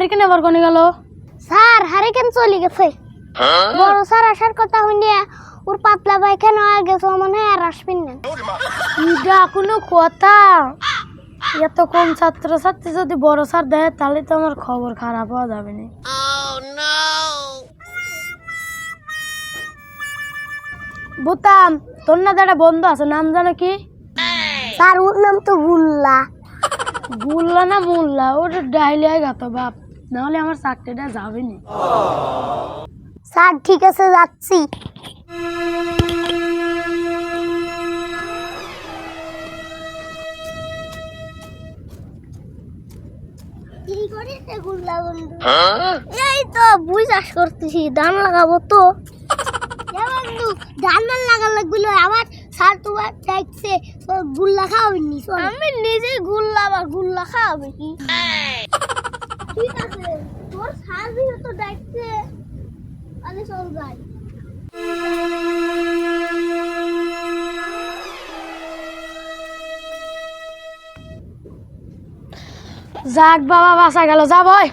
Hurricane আবার কোনে গেল? স্যার হারিকেন চলে গেছে। বড় স্যার আসার কথা হইনি, ওর পাতলা পায়খানা হয়ে গেছে, মনে হয় আর আসবেন না। এটা কোনো কথা? এত কম ছাত্রছাত্রী যদি বড় স্যার দেয় তাহলে তো আমার খবর খারাপ হওয়া যাবে না। বুতাম তোর না একটা বন্ধু আছে, নাম জানো কি? স্যার ওর নাম তো গুল্লা। গুল্লা না মুল্লা? ওর ডাইলিয়ায় গাত বাপ, নাহলে আমার চাকরিটা যাবে না। স্যার ঠিক আছে, যাচ্ছি। এই তো বুই চাষ করতেছি, ধান লাগাবো তো। বন্ধু ধান লাগা লাগবে, আবার স্যার তোমার দেখছে গুল্লা খাওয়াবেনি। আমি নিজেই গুল্লা, আবার গুল্লা খাওয়াবে কি? ঠিক আছে, তোর স্যার তো দেখছে, তাহলে চল যাই। যাক বাবা, বাঁচা গেল। যা ভাই।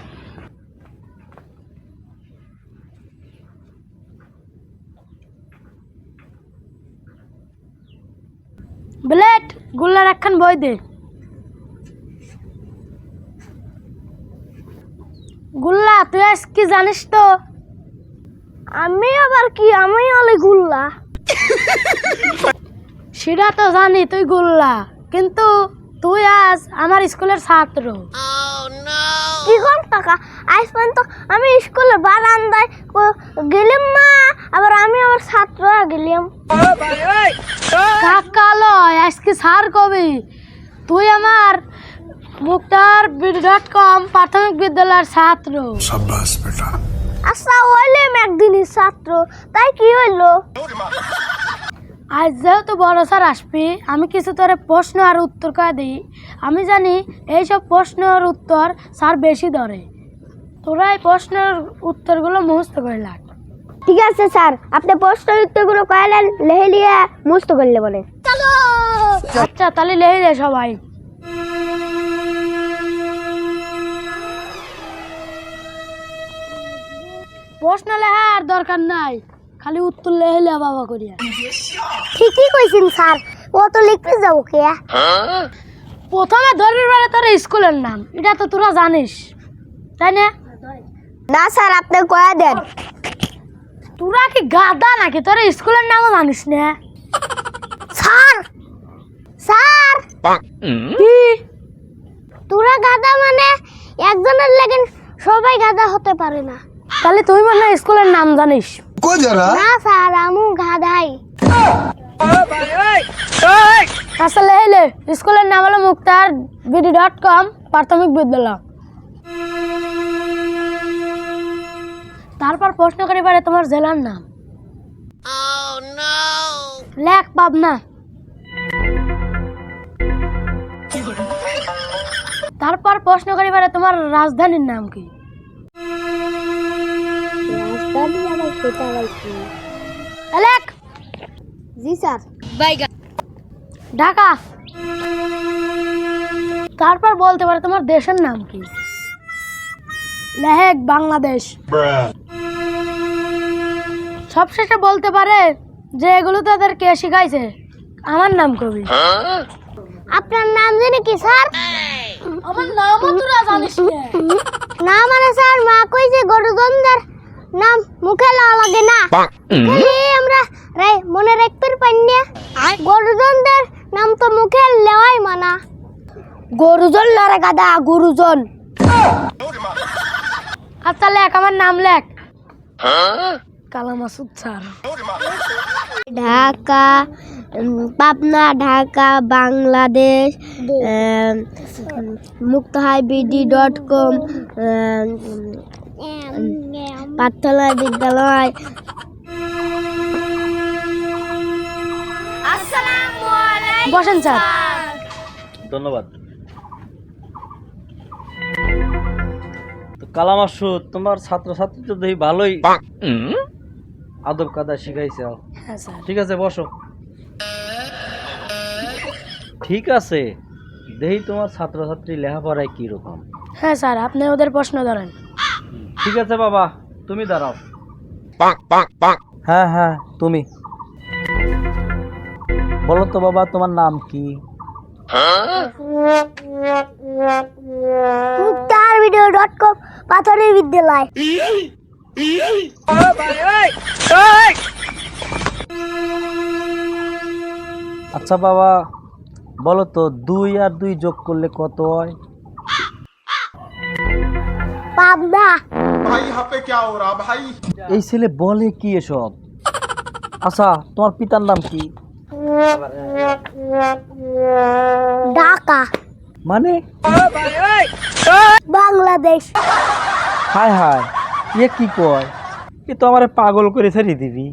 ব্লেড গুল্লার একখান বই দে। গুল্লা তুই আজ কি জানিস তো? আমি আবার কি? আমি হলে গুল্লা। সেটা তো জানি তুই গুল্লা, কিন্তু তুই আজ আমার স্কুলের ছাত্র। কি কর টাকা? আজ পর্যন্ত আমি স্কুলের বারান্দায় গেলাম না, আবার আমি আমার ছাত্র গেলাম। কাকালো আজকে স্যার কবি তুই আমার মুক্তার.com প্রাথমিক বিদ্যালয়ের ছাত্র। शाबाश बेटा। আচ্ছা হইলাম একদিনের ছাত্র, তাই কি হইলো? আজ যেহেতু বড় স্যার আসবি, আমি কিছু তোর প্রশ্ন আর উত্তর করে দিই। আমি জানি এইসব প্রশ্নের উত্তর স্যার বেশি ধরে, তোরা এই প্রশ্নের উত্তরগুলো মুখস্থ করে লাগ। ঠিক আছে স্যার, আপনি প্রশ্ন উত্তরগুলো কইলেন, লেহে লিয়ে মুস্ত করলে বলে। চলো। আচ্ছা তাহলে লেই দে সবাই। প্রশ্ন লেখার দরকার নাই, খালি উত্তর লেহলে বাবা করিয়া। ঠিকই কইছেন স্যার, ও তো লিখতে যাবো কে? প্রথমে ধরবি বলে তোর স্কুলের নাম, এটা তো তোরা জানিস তাই না? না স্যার, আপনি কয়া দেন। তোরা কি গাদা নাকি, তোর স্কুলের নামও জানিস না? স্যার স্যার কি তোরা গাদা মানে একজনের লাগেন সবাই গাদা হতে পারে না। তাহলে তুই মানে স্কুলের নাম জানিস को जरा না স্যার, আমু গাধাই। আচ্ছা লেহলে স্কুলের নাম হলো মুক্তার.com প্রাথমিক বিদ্যালয়। তারপর প্রশ্ন করি পারে তোমার জেলার নাম। লেখ পাবনা। তারপর প্রশ্ন করি পারে তোমার রাজধানীর নাম কি? রাজধানী আবার সেটা কি? লেখ। জি স্যার। ঢাকা। তারপর বলতে পারে তোমার দেশের নাম কি? লেখ বাংলাদেশ। সবশেষে বলতে পারে যে এগুলো তাদের কে শিখাইছে, আমার নাম কবি। আপনার নাম জানি কি স্যার? আমার নামও তোরা জানিস না? না মানে স্যার, মা কইছে গরুজনদের নাম মুখে লওয়া লাগে না। খালি আমরা রে মনে রাখতে পারি না, গরুজনদের নাম তো মুখে লেওয়াই মানা। গরুজন লড়ে গাদা, গুরুজন। আচ্ছা লেখ, আমার নাম লেখ। কালামাসুদ স্যার। ঢাকা, পাবনা, ঢাকা, বাংলাদেশ, muktahibidi.com, পাঠশালা বিদ্যালয়। বসেন স্যার। ধন্যবাদ। তো কালামাসুদ, তোমার ছাত্রছাত্রী তো দেখি ভালোই আদব কায়দা শিখাইছে। হ্যাঁ স্যার। ঠিক আছে, বসো। ঠিক আছে, দেখি তোমার ছাত্রছাত্রী লেখাপড়ায় কি রকম। হ্যাঁ স্যার, আপনি ওদের প্রশ্ন ধরেন। ঠিক আছে বাবা, তুমি দাঁড়াও। হ্যাঁ হ্যাঁ, তুমি বলো তো বাবা, তোমার নাম কি? mukhtarvideo.com পাথরের বিদ্যালয়। আচ্ছা বাবা, বলো তো 2 আর 2 যোগ করলে কত হয়? পাবনা। এই ছেলে বলে কি এসব? আচ্ছা, তোমার পিতার নাম কি? ঢাকা মানে? বাংলাদেশ। হায় হায়, এ কি কয়? এ তো আমারে পাগল করে ছেড়ে দিবি।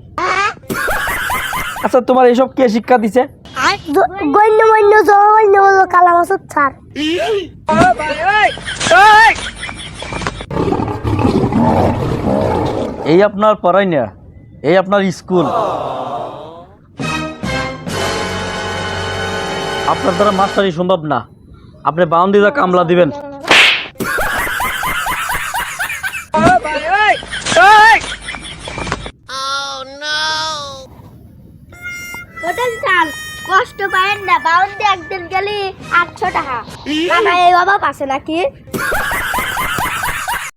আচ্ছা, তোমার এসব কে শিক্ষা দিছে? গণ্যমান্য জন্য কালাম আসাদ স্যার। এই আপনার পড়াই না, এই আপনার স্কুল। আপনার দ্বারা মাস্টারি সম্ভব না, আপনি বাউন্ডিরা কামলা দিবেন। ওটান স্যার কষ্ট পায়েন না, বাউন্ডে একদিন গেলি 800 টাকা। এই বাবা পাশে নাকি?